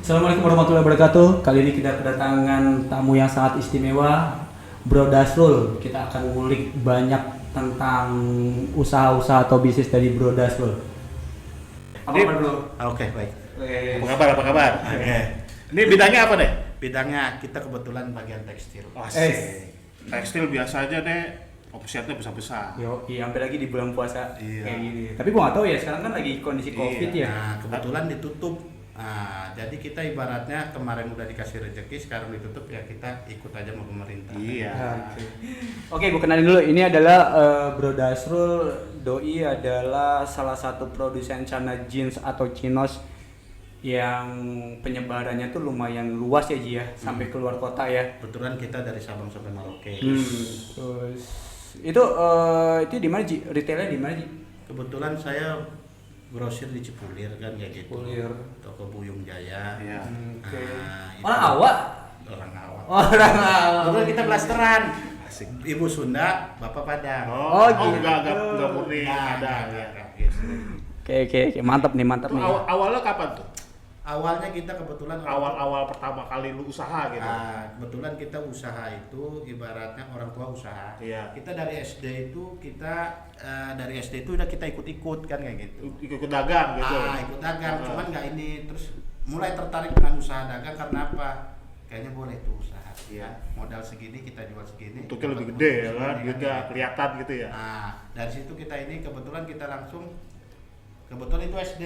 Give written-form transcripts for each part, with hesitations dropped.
Assalamualaikum warahmatullahi wabarakatuh. Kali ini kita kedatangan tamu yang sangat istimewa, Bro Dasrul. Kita akan ngulik banyak tentang usaha-usaha atau bisnis dari Bro Dasrul. Apa kabar, Bro? Oke, baik. Apa kabar? Apa kabar? Oke. Ini bidangnya apa deh? Bidangnya kita kebetulan bagian tekstil. Asik. Tekstil biasa aja deh, omsetnya besar-besar. Yo, iya, sampai lagi di bulan puasa Iya. kayak gini. Tapi gua nggak tahu ya, sekarang kan lagi kondisi Covid ya. Nah, kebetulan ditutup. Nah, jadi kita ibaratnya kemarin udah dikasih rezeki, sekarang ditutup ya kita ikut aja sama pemerintah. Iya. Oke, gue kenalin dulu. Ini adalah Bro Dasrul. Doi adalah salah satu produsen celana jeans atau chinos yang penyebarannya tuh lumayan luas ya Ji ya, sampai keluar kota ya. Kebetulan kita dari Sabang sampai Merauke. Terus itu di mana Ji? Retailnya di mana Ji? Kebetulan saya grosir di Cipulir kan kayak gitu. Cipulir. Toko Buyung Jaya. Iya. Oke. Itu Orang awak? orang awak. Orang awak. Kebetulan kita blasteran. Asik. Ibu Sunda, Bapak Padang. Oh, gitu. enggak murni Nah, ada. gitu. Oke, mantap nih. Itu awalnya kapan tuh? Awalnya kita kebetulan Awal-awal pertama kali lu usaha gitu. kebetulan kita usaha itu ibaratnya orang tua usaha. Iya. Kita dari SD itu dari SD itu udah kita ikut-ikut kan kayak gitu. Ikut dagang gitu. Ikut dagang, Ah. cuman nggak ini terus mulai tertarik dengan usaha dagang karena apa? Kayaknya boleh tuh usaha. Iya. Modal segini kita jual segini. Untuknya lebih dapat gede ya untung kan, segini, duitnya kan. kelihatan gitu ya. Nah, dari situ kita ini kebetulan kita langsung kebetulan itu SD.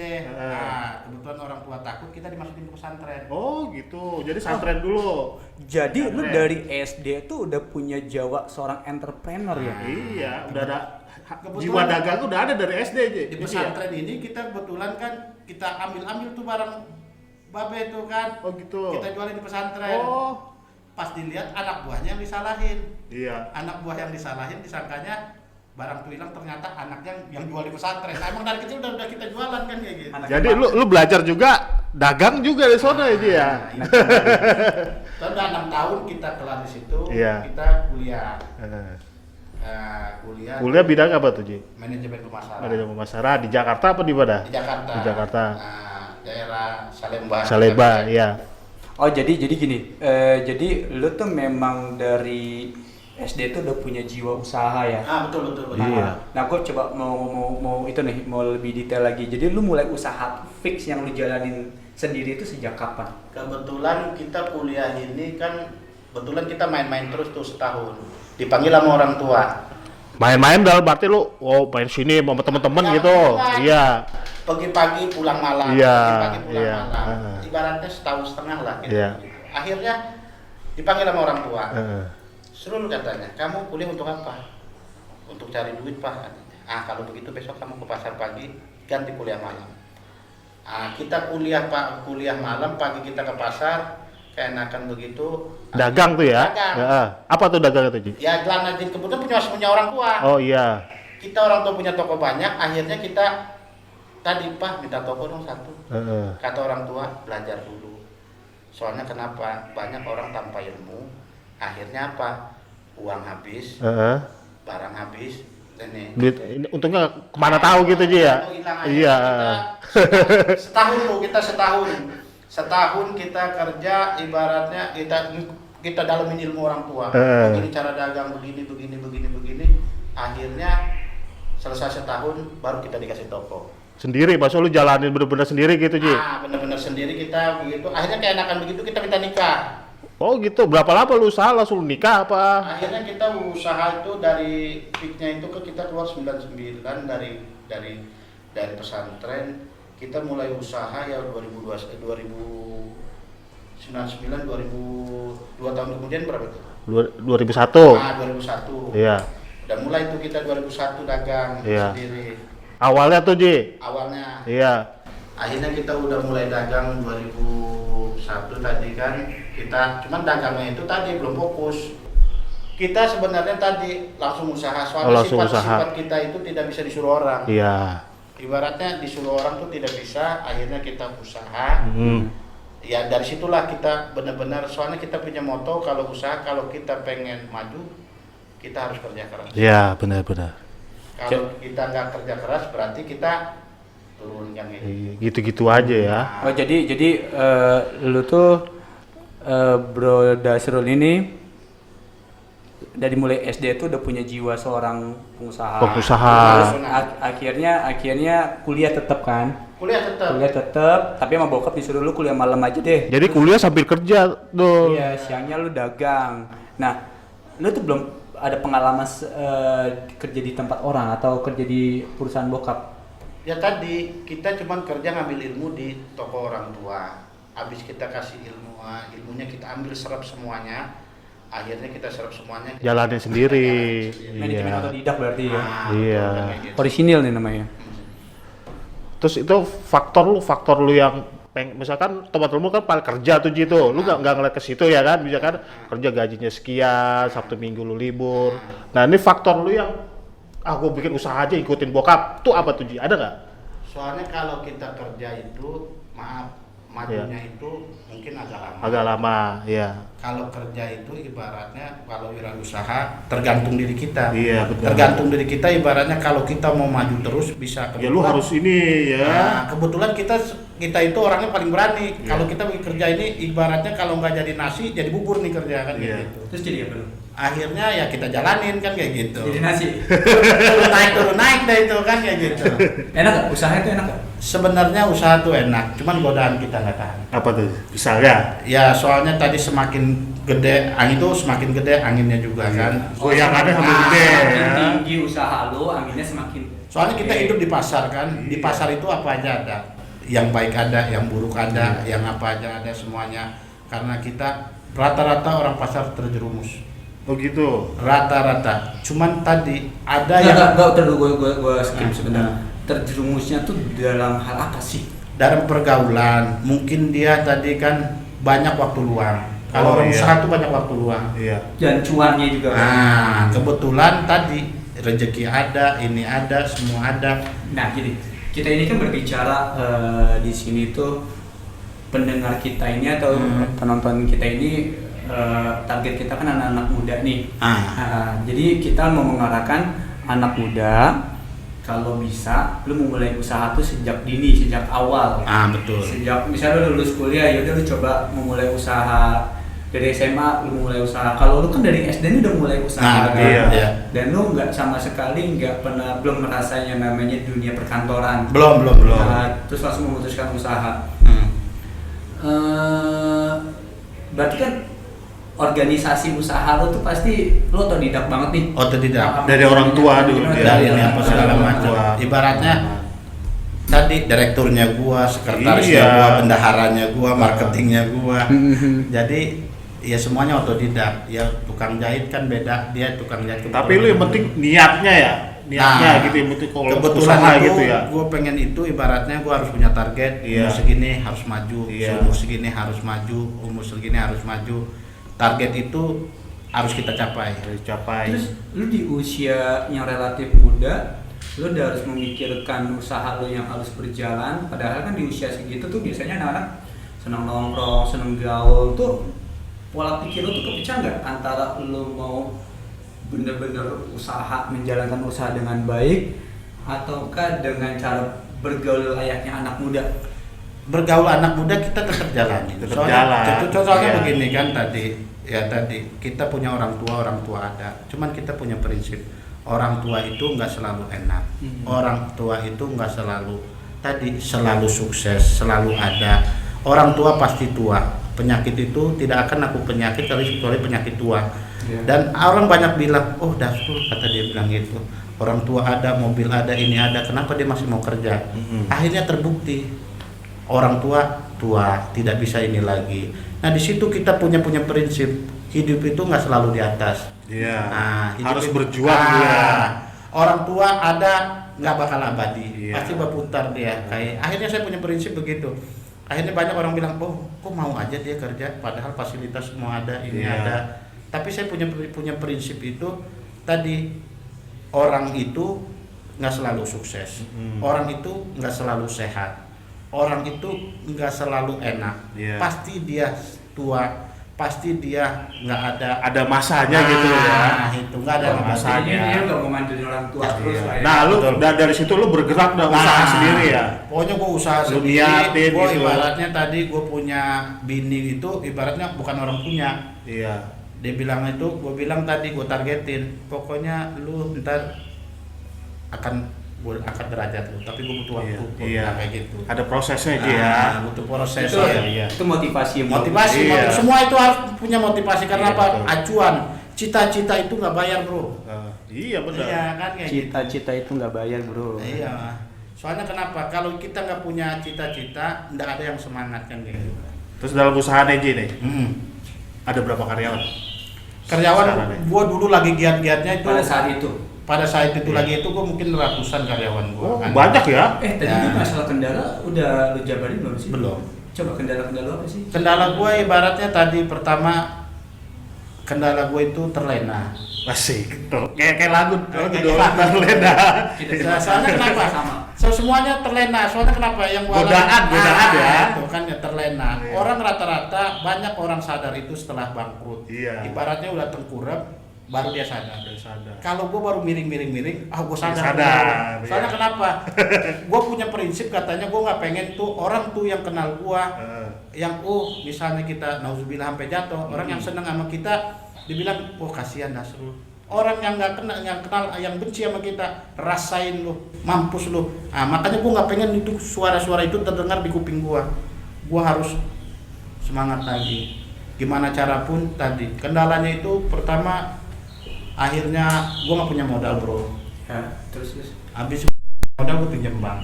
Kebetulan orang tua takut kita dimasukin ke pesantren. Oh gitu, jadi santren dulu. Jadi lu Keren. dari SD tuh udah punya Jawa seorang entrepreneur ya? Iya, udah ada Kebetulan- jiwa dagang tuh udah ada dari SD aja. Di pesantren ini kita kebetulan kan kita ambil tuh barang babe tuh kan. Oh gitu. Kita jualin di pesantren. Oh, Pas dilihat anak buahnya yang disalahin. iya. Anak buah yang disalahin disangkanya barang tuh hilang, ternyata anaknya yang jual di pesantren. Nah, emang dari kecil udah kita jualan kan kayak gitu. Jadi lu belajar juga dagang juga di sana aja ya. Kita udah 6 tahun kita kelar di situ. Iya. Kita kuliah. Kuliah bidang apa tuh, Ji? Manajemen pemasaran. Ada pemasaran di Jakarta apa di mana? Di Jakarta. Di Jakarta. Daerah Salemba. Saleba, iya. Oh jadi gini, jadi lu tuh memang dari SD tuh udah punya jiwa usaha ya? Betul. Iya. Nah gue coba mau itu nih, mau lebih detail lagi. Jadi lu mulai usaha fix yang lu jalanin sendiri itu sejak kapan? Kebetulan kita kuliah ini kan, kebetulan kita main-main terus tuh setahun. Dipanggil sama orang tua. Main-main dalam arti lu main sini sama temen-temen Ya, gitu. main. Iya. Pagi-pagi pulang malam. Iya, Pagi-pagi pulang iya. malam. Ibaratnya setahun setengah lah gitu. Iya. Akhirnya dipanggil sama orang tua. Heeh. Srul katanya, kamu kuliah untuk apa? Untuk cari duit Pak katanya. Kalau begitu besok kamu ke pasar pagi, ganti kuliah malam. Kita kuliah malam, pagi kita ke pasar, keenakan begitu. Dagang tuh ya? Dagang. Heeh. Apa tuh dagang itu, Ji? Ya celana jeans kebetulan punya orang tua. Oh iya. Kita orang tua punya toko banyak, akhirnya kita tadi Pak minta toko dong satu. Heeh. Kata orang tua belajar dulu. Soalnya kenapa? Banyak orang tanpa ilmu. Akhirnya apa? Uang habis, Heeh. barang habis, ini. Duit ini untungnya kemana tahu gitu, Ji ya? Hilang aja. Iya. Setahun tuh kita setahun kita kerja, ibaratnya kita dalamin ilmu orang tua. Begini cara dagang, begini. Akhirnya selesai setahun baru kita dikasih toko. Sendiri, masa lu jalanin bener-bener sendiri gitu, Ji? Bener-bener sendiri kita begitu. Akhirnya keenakan begitu kita minta nikah. Oh gitu, berapa lama lu usaha langsung nikah apa? Akhirnya kita usaha itu dari peaknya itu kita keluar 99 dari pesantren. Kita mulai usaha ya 2099 2 tahun kemudian berapa itu? 2001. 2001. Iya. Dan mulai itu kita 2001 dagang Iya. sendiri. Awalnya tuh, Ji? Awalnya. Iya. Akhirnya kita udah mulai dagang 2001 tadi kan. Kita cuman dagangnya itu tadi belum fokus. Kita sebenarnya tadi langsung usaha, soalnya langsung sifat kita itu tidak bisa disuruh orang. Iya. Ibaratnya disuruh orang tuh tidak bisa, akhirnya kita usaha. Ya dari situlah kita benar-benar, soalnya kita punya moto kalau usaha, kalau kita pengen maju, kita harus kerja keras. Iya, benar-benar. Kalau kita nggak kerja keras berarti kita turun kan kayak gitu. Iya, gitu-gitu aja ya. Oh jadi lu tuh Bro Dasrul ini dari mulai SD tuh udah punya jiwa seorang pengusaha. Pengusaha. Terus akhirnya kuliah tetap kan? Kuliah tetap. Kuliah tetap, tapi sama bokap disuruh lu kuliah malam aja deh. Jadi kuliah sambil kerja tuh. Iya, siangnya lu dagang. Nah, lu tuh belum ada pengalaman kerja di tempat orang atau kerja di perusahaan bokap? Ya tadi kita cuman kerja ngambil ilmu di toko orang tua. Habis kita kasih ilmunya kita ambil serap semuanya. Akhirnya kita serap semuanya. Jalannya sendiri. Manajemen Iya. otodidak berarti ya. Iya. kayak gitu. Orisinil nih namanya. Terus itu faktor lu yang misalkan tempat lu kan paling kerja tuh gitu, lu nggak ngeliat ke situ ya kan, misalkan kerja gajinya sekian, Sabtu Minggu lu libur. Nah ini faktor lu yang gue bikin usaha aja ikutin bokap, tuh apa tuh Ji? Ada nggak? Soalnya kalau kita kerja itu, maaf, majunya itu mungkin agak lama. Agak lama, ya. Kalau kerja itu ibaratnya kalau wirausaha tergantung diri kita. Iya, betul. Tergantung diri kita ibaratnya kalau kita mau maju terus bisa. Ya lu harus ini ya. Nah, kebetulan kita itu orangnya paling berani. Iya. Kalau kita kerja ini ibaratnya kalau nggak jadi nasi jadi bubur nih kerja kan Iya. kayak gitu. Terus jadi apa lu? Akhirnya ya kita jalanin kan kayak gitu. Jadi nasi. turun naik dah itu kan kayak gitu. Enak gak? Usaha itu enak gak? Sebenarnya usaha tuh enak, cuman godaan kita nggak tahan. Apa tuh? Misalnya? Ya soalnya tadi semakin gede angin itu semakin gede anginnya juga kan. Goyangannya sama gede Semakin ya. tinggi usaha lu, anginnya semakin. Soalnya kita hidup di pasar kan, di Iya. pasar itu apa aja ada. Yang baik ada, yang buruk ada, yang apa aja ada semuanya. Karena kita rata-rata orang pasar terjerumus. Oh gitu. Rata-rata. Cuman tadi ada Nggak, yang nggak, terus gue skip Nah, sebentar. nah. Terjerumusnya tuh dalam hal apa sih? dalam pergaulan, mungkin dia tadi kan banyak waktu luang. Kalau Oh, orang iya. usaha tuh banyak waktu luang. Iya. Dan cuannya juga kan? Nah, kebetulan tadi rezeki ada, ini ada, semua ada. Nah, jadi kita ini kan berbicara di sini tuh pendengar kita ini atau penonton kita ini target kita kan anak-anak muda nih. Jadi kita mau mengarahkan anak muda kalau bisa lu memulai usaha tuh sejak dini, sejak awal. Betul. Sejak misalnya lu lulus kuliah ya udah lu coba memulai usaha dari SMA lu mulai usaha. Kalau lu kan dari SD ini udah mulai usaha kan? iya. Dan lu nggak sama sekali nggak pernah belum merasanya namanya dunia perkantoran. Belum. Nah, terus langsung memutuskan usaha. Berarti kan organisasi usaha lo tuh pasti lo otodidak banget nih. Otodidak. Dari orang tua dulu, Dari ini apa segala Orang macam. tua. Ibaratnya tadi direkturnya gua, sekretarisnya Iya. gua, bendaharanya gua, marketingnya gua. Jadi ya semuanya otodidak. Ya tukang jahit kan beda, dia tukang jahit. Tapi lu yang penting niatnya ya. Niatnya gitu yang penting kalau kebetulan usaha itu, gitu ya. gue pengen itu ibaratnya gue harus punya target. Iya. Umur segini harus maju, Iya. umur segini harus maju, umur segini harus maju. Target itu harus kita capai. Harus capai. Terus lu di usia yang relatif muda, lu udah harus memikirkan usaha lu yang harus berjalan. Padahal kan di usia segitu tuh biasanya anak-anak senang nongkrong, senang gaul tuh. Pola pikir lu tuh kepecah nggak antara lu mau bener-bener usaha, menjalankan usaha dengan baik ataukah dengan cara bergaul layaknya anak muda? Bergaul anak muda kita tetap jalani. Tetap jalan. Soalnya Iya. begini kan tadi kita punya orang tua ada. Cuman kita punya prinsip orang tua itu nggak selalu enak. Orang tua itu nggak selalu sukses, selalu ada. Orang tua pasti tua. Penyakit itu tidak akan aku penyakit kecuali penyakit tua. Dan orang banyak bilang, oh Dasrul, kata dia bilang gitu, orang tua ada, mobil ada, ini ada, kenapa dia masih mau kerja? Akhirnya terbukti orang tua tidak bisa ini lagi. Nah di situ kita punya prinsip hidup itu nggak selalu di atas. Iya. Hidup Harus itu- berjuang dia. Orang tua ada nggak bakal abadi, Iya. pasti berputar dia. Kayak akhirnya saya punya prinsip begitu. Akhirnya banyak orang bilang, oh kok mau aja dia kerja, padahal fasilitas semua ada, ini Iya. ada. Tapi saya punya prinsip itu tadi, orang itu nggak selalu sukses, orang itu nggak selalu sehat, orang itu nggak selalu enak. Iya. Pasti dia tua, pasti dia nggak Ada masanya gitu ya. Nah, itu nggak ada Oh, masanya. Jadi dia nggak mau ngandelin orang tua terus lah ya. Nah, lu Betul. dari situ lu bergerak dan usaha sendiri ya. Pokoknya gue usaha Lu sendiri. niatin Gue gitu. ibaratnya tadi gue punya bini itu ibaratnya bukan orang punya. Iya. Dia bilang itu, gue bilang tadi gue targetin. Pokoknya lu ntar akan gue angkat derajat lu, tapi gue butuh waktu. Gua Iya. bilang kayak gitu. Ada prosesnya aja ya. Butuh proses. Itu, ya. iya. itu motivasi yang Motivasi, Iya. semua itu harus punya motivasi karena Iya, apa? betul. Acuan, cita-cita itu nggak bayar bro. Iya benar. Iya kan kayak gitu. cita-cita itu nggak bayar bro. Iya. Soalnya kenapa? Kalau kita nggak punya cita-cita, nggak ada yang semangat kan kayak gitu. Terus dalam usaha Neji nih, Hmm. ada berapa karyawan? Karyawan, Sekarang nih. gua dulu lagi giat-giatnya itu. Pada saat itu. lagi itu gua mungkin ratusan karyawan gua. Oh, kan. banyak ya? Tadi Ya. masalah kendala udah lu jabarin belum sih? Belum. Coba kendala-kendala apa sih? Kendala gua ibaratnya tadi pertama kendala gua itu terlena. Asik. Tuh, kayak lagu Kayak dulu lagu. terlena. Soalnya kenapa? Sama. Semuanya terlena. Soalnya kenapa? Yang gua Godaan ya. Itu kan ya terlena. Iya. Orang rata-rata banyak orang sadar itu setelah bangkrut. Iya. Ibaratnya udah tengkurap baru dia sadar. Sadar. Kalau gua baru miring-miring, gua sadar. Sadar, Soalnya iya. kenapa? Gua punya prinsip katanya gua nggak pengen tuh orang tuh yang kenal gua, yang misalnya kita nauzubillah sampai jatuh, orang yang seneng sama kita dibilang, kasihan Nasrul. Orang yang nggak kenal, yang benci sama kita, rasain lu, mampus lu. Makanya gua nggak pengen itu suara-suara itu terdengar di kuping gua. Gua harus semangat lagi. Gimana cara pun tadi. Kendalanya itu pertama, akhirnya gua nggak punya modal bro. Ya, terus. Habis modal gua pinjam bank.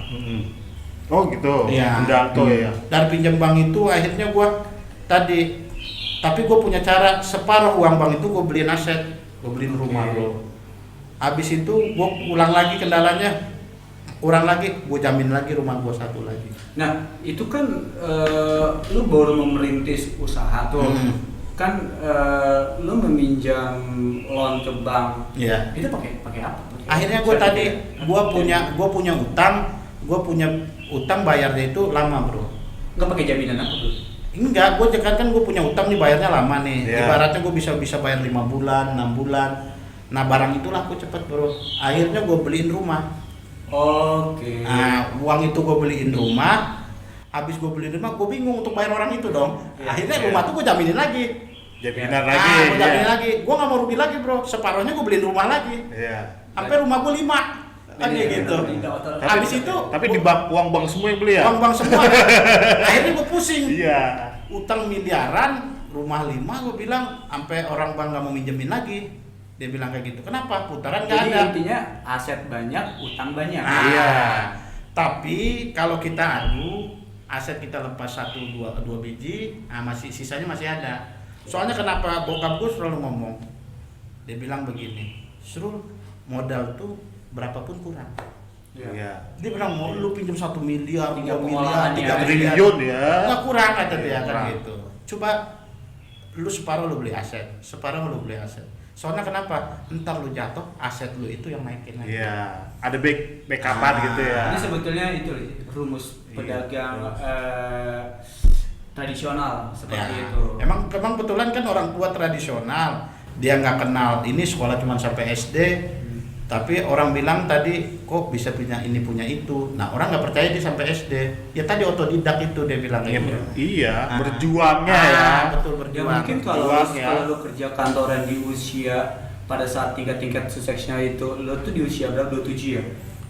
Oh gitu. Iya. Pendanto ya. Dari pinjam bank itu akhirnya gua tadi, tapi gue punya cara separuh uang bank itu gue beliin aset, gue beliin rumah lo. Habis itu gue ulang lagi kendalanya, kurang lagi, gue jamin lagi rumah gue satu lagi. Nah, itu kan lu baru merintis usaha tuh. Kan lu meminjam loan ke bank. Iya. Itu pakai apa? Akhirnya gue tadi gue punya utang bayarnya itu lama bro. Nggak pakai jaminan apa bro? Enggak, kan gue punya utang nih bayarnya lama nih. Iya. Ibaratnya gue bisa bayar 5 bulan, 6 bulan. Nah barang itu laku cepet bro. Akhirnya gue beliin rumah. Oke. Nah uang itu gue beliin rumah. Habis gue beliin rumah, gue bingung untuk bayar orang itu dong. Iya. Akhirnya Iya. rumah tuh gue jaminin lagi. Jaminan lagi. Gue jaminin Iya. lagi. Gue nggak mau rugi lagi bro. Separuhnya gue beliin rumah lagi. Iya. Sampai rumah gue 5. Kan Iya, kayak gitu. Habis itu Tapi di uang bank semua yang beli ya? uang semua. Akhirnya gue pusing. Iya. Utang miliaran, rumah 5, gue bilang sampai orang bank nggak mau minjemin lagi. Dia bilang kayak gitu. Kenapa? Putaran nggak Jadi ada. intinya aset banyak, utang banyak. Nah, Iya. Tapi kalau kita adu, aset kita lepas 1-2 biji, masih sisanya masih ada. Soalnya kenapa bokap gue selalu ngomong, dia bilang begini, Srul, modal tuh berapapun kurang. Iya. Dia bilang mau lu pinjam 1 miliar, 2 Tinggal miliar, pengolahannya, 3 miliar, triliun ya. nggak kurang kata dia Iya, kan kurang. gitu. Coba lu separuh lu beli aset, separuh lu beli aset. Soalnya kenapa? Ntar lu jatuh, aset lu itu yang naikin lagi. Iya. Ada backupan gitu ya. Ini sebetulnya itu rumus Iya, pedagang terus. tradisional seperti Ya, itu. emang kebetulan kan orang tua tradisional, dia nggak kenal ini sekolah cuma sampai SD, tapi orang bilang tadi kok bisa punya ini punya itu. Nah orang nggak percaya dia sampai SD. Ya tadi otodidak itu dia bilang Iya, gitu. iya, Ah. berjuangnya ya. Betul Ya berjuang. mungkin kalau Berjuang ya. lu kerja kantoran di usia pada saat tingkat suksesnya itu lu tuh di usia berapa? 27 ya?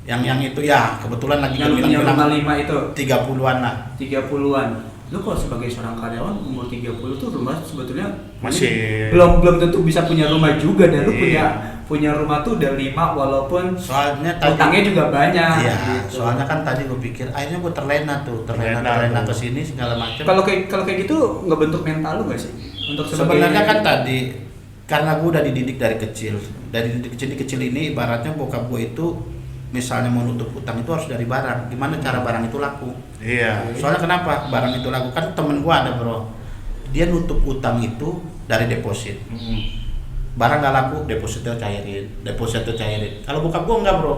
Yang itu ya kebetulan lagi Yang lu punya rumah 5 itu 30-an lah. 30-an. Lu kalau sebagai seorang karyawan umur 30 tuh rumah sebetulnya Masih- belum tentu bisa punya rumah juga dan lu Iya. punya rumah tuh udah 5 walaupun Soalnya tadi utangnya juga banyak. Iya, gitu. soalnya kan tadi gue pikir akhirnya gue terlena Terlena ke tuh. sini segala macam. Kalau kayak gitu ngebentuk mental lu gak sih? Untuk Sebenarnya kan tadi karena gue udah dididik dari kecil kecil ini ibaratnya bokap gue itu misalnya mau nutup utang itu harus dari barang. Gimana cara barang itu laku? Iya. Soalnya kenapa barang itu laku? Kan temen gue ada bro, dia nutup utang itu dari deposit. Barang gak laku, depositnya cairin. Kalau bokap gue enggak bro,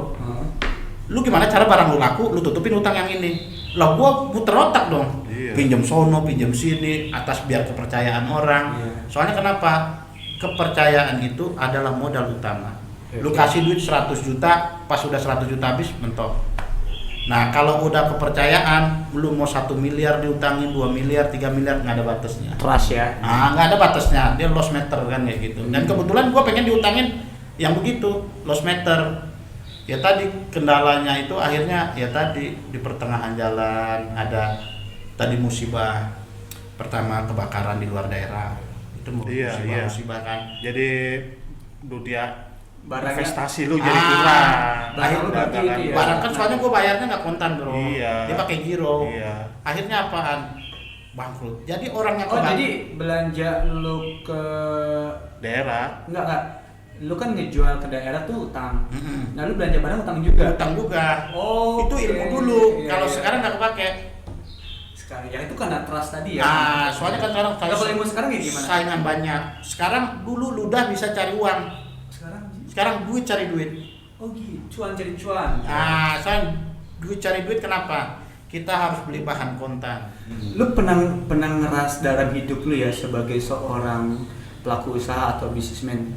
Lu gimana cara barang lu laku, lu tutupin utang yang ini. Lah gua puter otak dong. Iya. Pinjam sono, pinjam sini, atas biar kepercayaan orang. Iya. Soalnya kenapa? Kepercayaan itu adalah modal utama. Lu Oke. kasih duit 100 juta, pas udah 100 juta habis mentok. Nah, kalau udah kepercayaan, lu mau 1 miliar diutangin, 2 miliar, 3 miliar, nggak ada batasnya. Trust ya. Nah, nggak ada batasnya, dia loss meter kan kayak gitu. Dan kebetulan gua pengen diutangin yang begitu, loss meter. Ya tadi kendalanya itu akhirnya ya tadi di pertengahan jalan ada tadi musibah. Pertama kebakaran di luar daerah. Itu Iya, iya. musibah kan. Jadi dunia Barangnya- investasi lu jadi kurang. Barang lu berarti Dagangan. itu ya. Barang kan soalnya gua bayarnya nggak kontan, Bro. Iya. Dia pakai giro. Iya. Akhirnya apaan? Bangkrut. Jadi orang yang Oh, jadi belanja lu ke Daerah. enggak. Lu kan ngejual ke daerah tuh utang. Mm-mm. Nah, lu belanja barang utang juga. utang juga. Oh, Itu oke. ilmu dulu. Iya, Kalau iya. sekarang nggak kepake. Sekarang ya itu karena trust tadi ya. Nah, soalnya kan sekarang Kalau ilmu sekarang ya gimana? saingan banyak. Sekarang dulu ludah bisa cari uang. Sekarang duit cari duit. Oh gitu, cuan cari cuan. Nah, saya duit cari duit kenapa? Kita harus beli bahan kontan. Lu pernah ngeras dalam hidup lu ya sebagai seorang pelaku usaha atau bisnismen,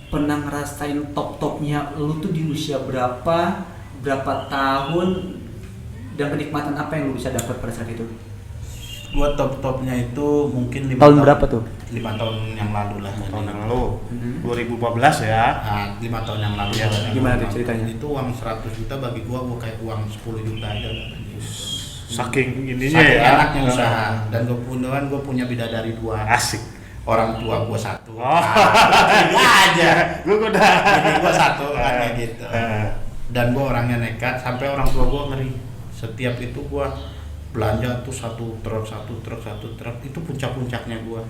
pernah ngerasain top-topnya lu tuh di usia berapa tahun, dan kenikmatan apa yang lu bisa dapat pada saat itu? Gua top-topnya itu mungkin 5 Tahun berapa tuh? 5 tahun yang lalu lah. Tahun yang lalu. Mhm. 2015 ya. Nah, 5 tahun yang lalu Iya, ya. gimana tuh ceritanya? Itu uang 100 juta bagi gua kayak uang 10 juta aja. Saking ininya Saking ya. enaknya usaha. Dan gua punya bidadari 2. Asik. Orang tua gua 1. Oh. aja. Lu udah. Bini gua 1 kan kayak gitu. Dan gua orangnya nekat sampai orang tua gua ngeri. Setiap itu gua belanja tuh satu truk itu puncak-puncaknya gua.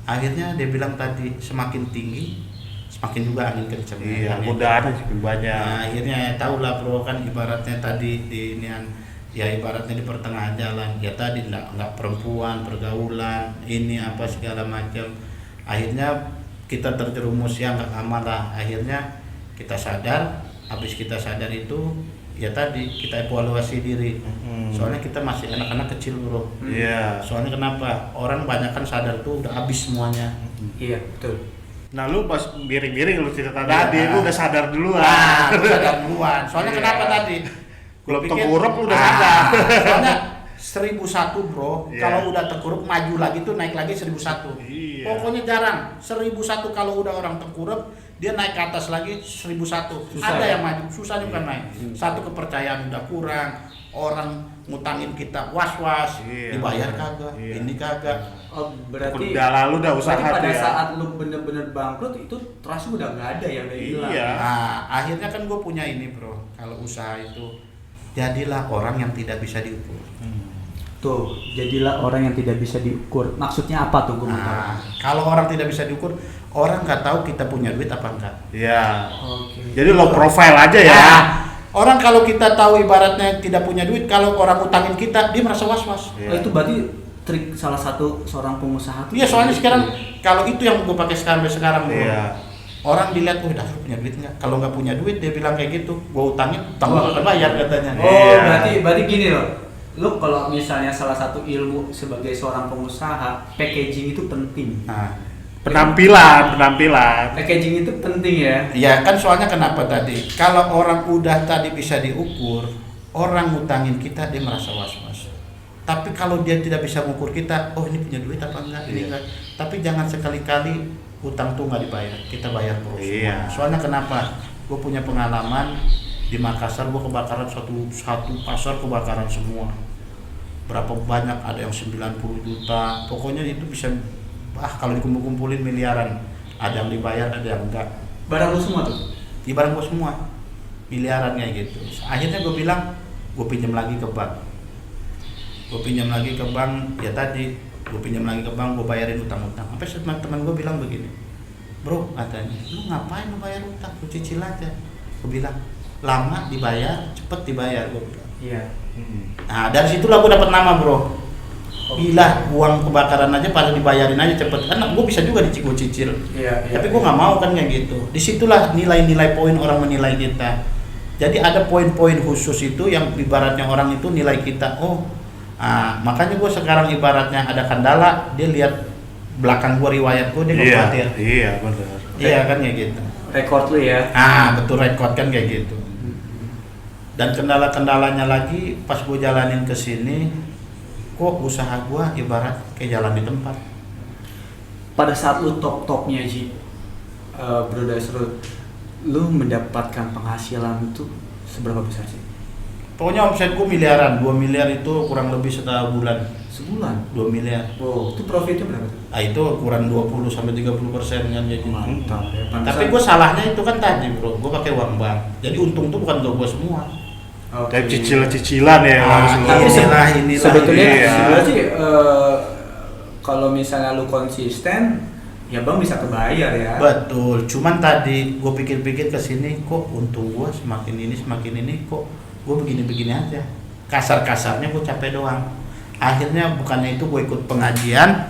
Akhirnya dia bilang tadi semakin tinggi semakin juga angin kencang. Iya, godaan juga banyak. Nah, akhirnya tahu lah bro kan ibaratnya tadi di inian ya ibaratnya di pertengahan jalan ya tadi nggak perempuan pergaulan ini apa segala macam. Akhirnya kita terjerumus ya nggak aman lah. Akhirnya kita sadar, habis kita sadar itu ya tadi kita evaluasi diri. Soalnya kita masih anak-anak kecil bro. Iya. Soalnya kenapa orang banyak kan sadar tuh udah habis semuanya. Iya, betul. Nah, lu pas miring-miring lu cerita Iya. tadi, lu udah sadar duluan. Nah, gua sadar duluan. Soalnya Iya. kenapa tadi? Belum Gua pikir- tengkurap lu udah sadar. Soalnya 1001 bro, Iya. kalau udah tengkurap maju lagi tuh naik lagi 1001. Iya. Pokoknya jarang 1001 kalau udah orang tengkurap dia naik ke atas lagi 1001. Susah Ada ya? yang maju, susahnya bukan main. Satu kepercayaan udah kurang, orang ngutangin kita was-was, Iya. dibayar kagak, Iya. ini kagak. Oh, berarti Udah lalu udah usaha berarti pada tuh ya. saat lu bener-bener bangkrut itu trust lu udah nggak ada ya, udah hilang. Iya. Nah, akhirnya kan gue punya ini bro, kalau usaha itu jadilah orang yang tidak bisa diukur. Tuh, jadilah orang yang tidak bisa diukur. Maksudnya apa tuh gue mau tahu? Nah, kalau orang tidak bisa diukur, orang nggak tahu kita punya duit apa enggak. Iya. Oke. Jadi low profile aja ya. Nah, orang kalau kita tahu ibaratnya tidak punya duit, kalau orang utangin kita, dia merasa was-was. Iya. Oh, itu berarti trik salah satu seorang pengusaha tuh. Iya, soalnya sekarang kalau itu yang gue pakai sekarang bro. Iya. Orang dilihat, dah lu punya duit nggak? Kalau nggak punya duit, dia bilang kayak gitu, gue utangin, utang Wah. nggak bayar katanya. Oh, Iya. berarti gini loh. Lu kalau misalnya salah satu ilmu sebagai seorang pengusaha, packaging itu penting. Nah, Penampilan. Packaging itu penting ya. ya kan soalnya kenapa tadi? Kalau orang udah tadi bisa diukur, orang ngutangin kita dia merasa was-was. Tapi kalau dia tidak bisa mengukur kita, oh ini punya duit apa enggak? Ini Iya. enggak. Tapi jangan sekali-kali utang tuh nggak dibayar, kita bayar terus. Iya. Soalnya kenapa? Gue punya pengalaman di Makassar, gue kebakaran satu pasar kebakaran semua. Berapa banyak? Ada yang 90 juta. Pokoknya itu bisa kalau dikumpul-kumpulin miliaran. Ada yang dibayar, ada yang enggak. Barang lu semua tuh. Di barang gue semua miliaran kayak gitu. Akhirnya gue bilang gue pinjam lagi ke bank. Ya tadi gue pinjam lagi ke bank, gue bayarin utang-utang. Sampai teman-teman gue bilang begini, bro katanya, lu ngapain lu bayar utang, lu cicil aja. Gue bilang lama dibayar, cepet dibayar, gue bilang. Iya. Nah dari situlah gue dapet nama bro. Gila, uang kebakaran aja pada dibayarin aja cepet. Karena gue bisa juga gue cicil. Iya. Tapi gue nggak mau kan kayak gitu. Disitulah nilai-nilai poin orang menilai kita. Jadi ada poin-poin khusus itu yang ibaratnya orang itu nilai kita. Makanya gue sekarang ibaratnya ada kendala, dia lihat belakang gue, riwayat gue, dia nggak khawatir. Iya, benar. Iya kan kayak gitu. Rekor lu ya. Betul, rekod kan kayak gitu. Dan kendala-kendalanya lagi pas gue jalanin ke sini, kok usaha gue ibarat kayak jalan di tempat. Pada saat lu top-topnya Ji, Bro Dasrul, lu mendapatkan penghasilan tuh seberapa besar sih? Pokoknya omset gue miliaran, 2 miliar itu kurang lebih setahun bulan. Sebulan? 2 miliar. Wow, itu profitnya berapa tuh? Itu kurang 20-30% kan jadi. Mantap ya. Tapi gue salahnya itu kan tadi bro, gue pakai uang bank. Jadi untung tuh bukan gue semua. Tapi cicilan ya harus lu. Inilah. Sebetulnya Iya. sih kalau misalnya lu konsisten, ya bang bisa kebayar ya. Betul. Cuman tadi gue pikir-pikir ke sini, kok untung gue semakin ini kok gue begini-begini aja. Kasar-kasarnya gue capek doang. Akhirnya bukannya itu gue ikut pengajian,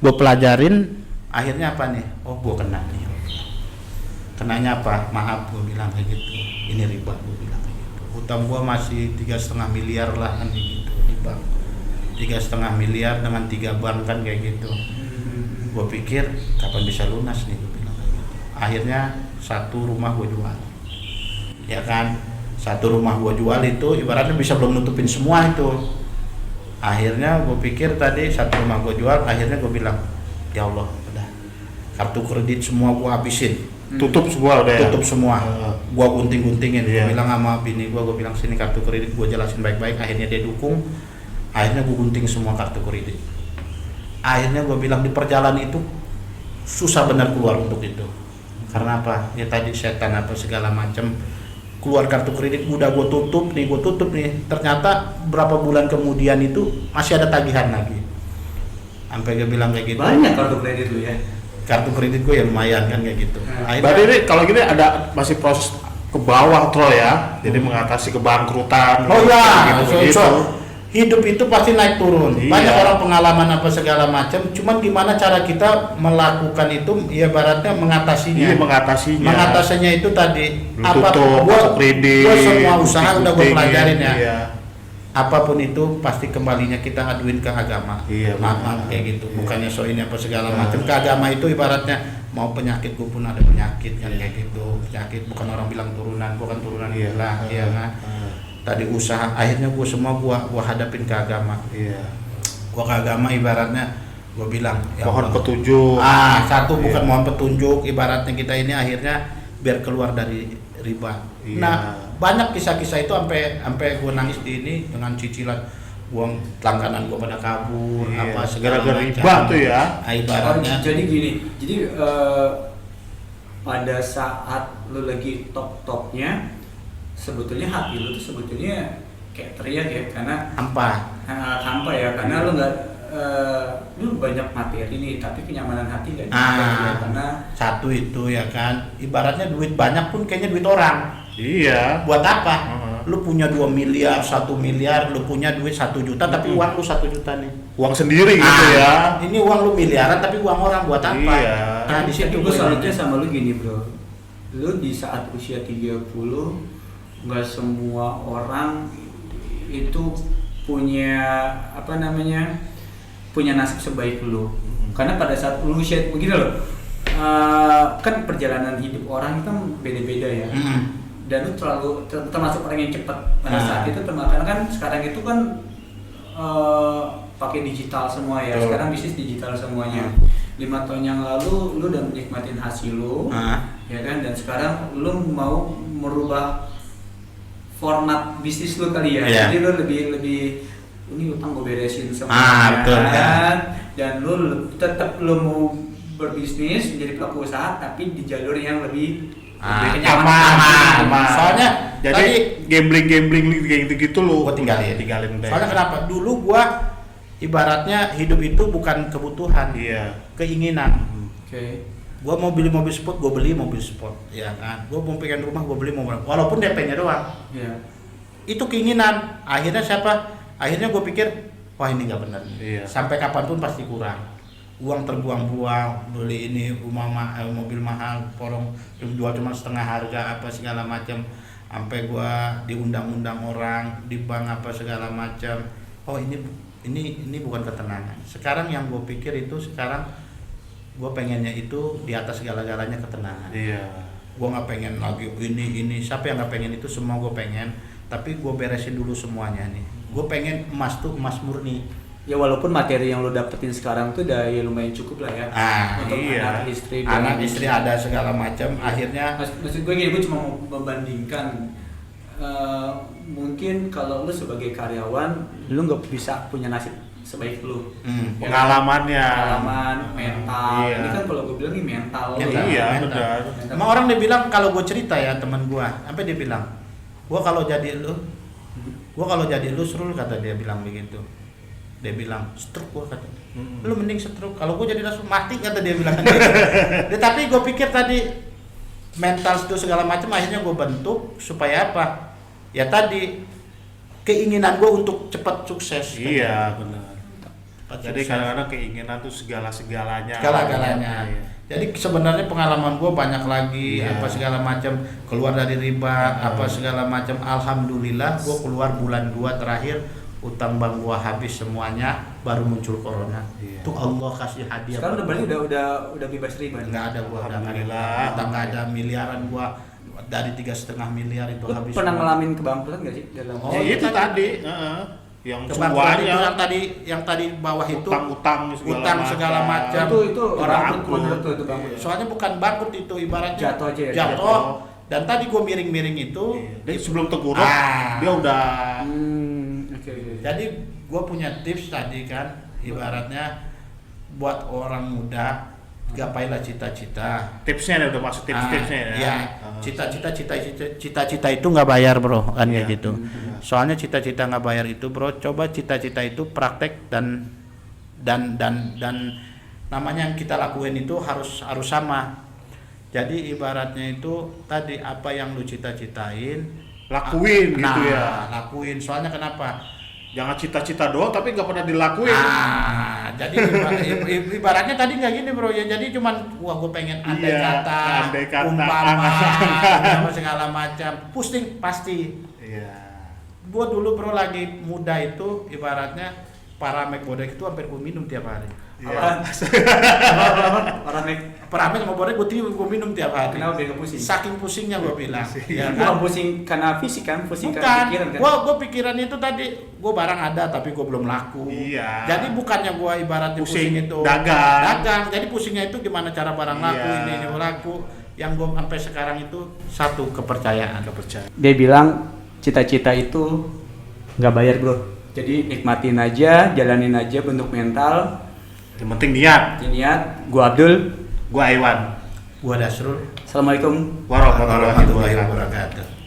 gue pelajarin. Akhirnya apa nih? Oh gue kena nih. Kenanya apa? Maaf gue bilang kayak gitu. Ini riba gue bilang kayak gitu. Utang gue masih 3,5 miliar lah kan kayak gitu di bank. 3,5 miliar dengan 3 bank kan kayak gitu. Gue pikir kapan bisa lunas nih gue bilang kayak gitu. Akhirnya satu rumah gue jual. Ya kan? Satu rumah gue jual itu ibaratnya bisa belum nutupin semua itu. Akhirnya gue pikir tadi satu rumah gue jual, akhirnya gue bilang, ya Allah udah kartu kredit semua gue habisin. Tutup semua udah ya? Tutup semua. Gue gunting-guntingin. Iya. Gue bilang sama bini gue bilang sini kartu kredit, gue jelasin baik-baik. Akhirnya dia dukung. Akhirnya gue gunting semua kartu kredit. Akhirnya gue bilang di perjalanan itu susah benar keluar untuk itu. Karena apa? Ya tadi setan apa segala macam. Keluar kartu kredit udah gue tutup nih. Ternyata berapa bulan kemudian itu masih ada tagihan lagi. Sampai gue bilang kayak gitu. Banyak kartu kredit lu ya. Kartu kredit gue ya lumayan kan kayak gitu. Berarti ini kalau gini ada masih proses ke bawah Troy ya, jadi mengatasi kebangkrutan. Oh ya, gitu. hidup itu pasti naik turun. Iya. Banyak orang pengalaman apa segala macam. Cuman gimana cara kita melakukan itu, ya baratnya mengatasinya. Iya, mengatasinya. Mengatasinya itu tadi. Tutup kartu kredit. Gua semua usaha udah gue pelajarin ya. Iya. Apapun itu pasti kembalinya kita aduin ke agama. Iya, Maaf benar. kayak gitu. Iya. Bukannya so ini apa segala Iya. macam. Ke agama itu ibaratnya mau penyakit gue pun ada penyakit kan kayak gitu. Penyakit bukan orang bilang turunan, bukan turunan Iya. lah, iya kan. Tadi usaha akhirnya gue semua gua hadapin ke agama. Iya. Gua ke agama ibaratnya gue bilang ya Mohon Allah. petunjuk. Satu bukan Iya. mohon petunjuk, ibaratnya kita ini akhirnya biar keluar dari riba. Iya. Nah, banyak kisah-kisah itu sampai gue nangis di ini dengan cicilan uang langganan gue pada kabur Iya. apa segala Gara-gara macam. riba tuh ya. Ibaratnya Jadi gini, pada saat lu lagi top-topnya, sebetulnya hati lu tuh sebetulnya kayak teriak ya, karena hampa ya, karena lu nggak lu banyak materi nih, tapi kenyamanan hati nggak ada ya, karena satu itu ya kan, ibaratnya duit banyak pun kayaknya duit orang. Iya. Buat apa? Lu punya 2 miliar, 1 miliar, lu punya duit 1 juta, tapi uang lu 1 juta nih. Uang sendiri gitu ya. Ini uang lu miliaran, tapi uang orang buat apa? Iya. Nah, di situ gue gue salutnya sama lu gini bro, lu di saat usia 30 nggak semua orang itu punya punya nasib sebaik lu. Karena pada saat lu usia begini loh, kan perjalanan hidup orang itu kan beda-beda ya. Dan lu termasuk orang yang cepat pada saat itu, karena kan sekarang itu kan pakai digital semua ya. Sekarang bisnis digital semuanya. 5 tahun yang lalu lu udah menikmatin hasil lu, ya kan, dan sekarang lu mau merubah format bisnis lu kali ya. Jadi lu lebih ini utang gue beresin semuanya, betul, kan? Dan lu tetap lu mau berbisnis menjadi pelaku usaha, tapi di jalur yang lebih aman. Soalnya jadi tadi gambling kayak gitu lu gua tinggalin deh. Soalnya kenapa? Dulu gua ibaratnya hidup itu bukan kebutuhan, keinginan. Gua mau beli mobil sport, gua beli mobil sport, ya kan. Gua mau pengen rumah, gua beli mobil, walaupun DP-nya doang. Itu keinginan. Akhirnya siapa? Akhirnya gua pikir, wah ini nggak benar. Sampai kapanpun pasti kurang. Uang terbuang-buang, beli ini rumah mobil mahal, porong jual cuma setengah harga apa segala macam. sampai gua diundang-undang orang di bank apa segala macam. Oh ini bukan ketenangan. Sekarang yang gue pikir itu sekarang gue pengennya itu di atas segala-galanya ketenangan. Iya. Gue nggak pengen lagi ini. Siapa yang nggak pengen itu, semua gue pengen. Tapi gue beresin dulu semuanya nih. Gue pengen emas tuh emas murni. Ya walaupun materi yang lo dapetin sekarang tuh udah ya lumayan cukup lah ya. Untuk iya. anak istri ada segala macam. Akhirnya Maksud gue gini, gue cuma mau membandingkan. Mungkin kalau lu sebagai karyawan, lu nggak bisa punya nasib sebaik lu. Ya kan? Pengalaman, mental. Iya. Ini kan kalau gue bilang nih mental. Mental. Iya, Mental. benar. emang orang dia bilang kalau gue cerita ya teman gue, sampai dia bilang, gue kalau jadi lu Srul, kata dia bilang begitu. Dia bilang stroke, gue kata, lu mending stroke. Kalau gue jadi langsung mati, kata dia bilang. Tapi gue pikir tadi mental itu segala macam akhirnya gue bentuk supaya apa? Ya tadi keinginan gue untuk cepat sukses. Iya, benar. Cepat Jadi sukses. kadang-kadang keinginan tuh segala-segalanya. Segala-galanya. Iya. Jadi sebenarnya pengalaman gue banyak lagi, Iya. apa segala macam, keluar dari riba, apa segala macam. Alhamdulillah gue keluar bulan 2 terakhir, utang bank gue habis semuanya, baru muncul corona. Iya. Tuh Allah kasih hadiah. Sekarang udah buat berarti gua. udah bebas riba. Nggak ada gue, Alhamdulillah. nggak ada miliaran gue dari 3,5 miliar itu Lu habis. pernah semua. ngalamin kebangkrutan gak sih dalam? Oh, Ya, iya itu tadi. tadi, yang Kebangkrutan itu semuanya yang tadi bawah itu utang utang segala macam. Itu orang bangkrut menurut lu itu bangkrut. Soalnya bukan bangkrut itu, ibaratnya Jatuh aja ya, Jatuh. Dan tadi gue miring-miring itu. Dan sebelum teguruk dia udah Oke. Jadi gue punya tips tadi kan, ibaratnya buat orang muda, gapailah cita-cita. tipsnya udah masuk tips-tipsnya ya. Iya. Cita-cita itu nggak bayar bro, kan Iya. kayak gitu. Soalnya cita-cita nggak bayar itu bro. Coba cita-cita itu praktek dan namanya yang kita lakuin itu harus sama. Jadi ibaratnya itu tadi apa yang lu cita-citain Lakuin gitu ya. Lakuin. Soalnya kenapa? Jangan cita-cita doang tapi nggak pernah dilakuin. Jadi ibaratnya tadi nggak gini bro ya. Jadi cuman wah gue pengen andai Iya, kata, andai kata, umpama, angan-angan. sama segala macam. Pusing pasti. Iya. Gue dulu bro lagi muda itu ibaratnya Paramek bodek itu hampir gue minum tiap hari. Orang Paramek sama bodek gue minum tiap hari. kenapa biar nggak pusing? Saking pusingnya gue bilang. Ya Bukan kan? pusing karena fisik kan, pusing Bukan, karena pikiran kan. gue pikiran itu tadi, gue barang ada tapi gue belum laku. Iya. Jadi bukannya gue ibaratnya pusing, itu dagang. Jadi pusingnya itu gimana cara barang laku, Iya. ini laku. Yang gue sampai sekarang itu satu kepercayaan. Dia bilang cita-cita itu nggak bayar bro. Jadi nikmatin aja, jalanin aja bentuk mental. Yang penting niat. Niat. Gua Abdul. Gua Iwan. Gua Dasrul. Assalamualaikum Warahmatullahi wabarakatuh. Wabarakatuh.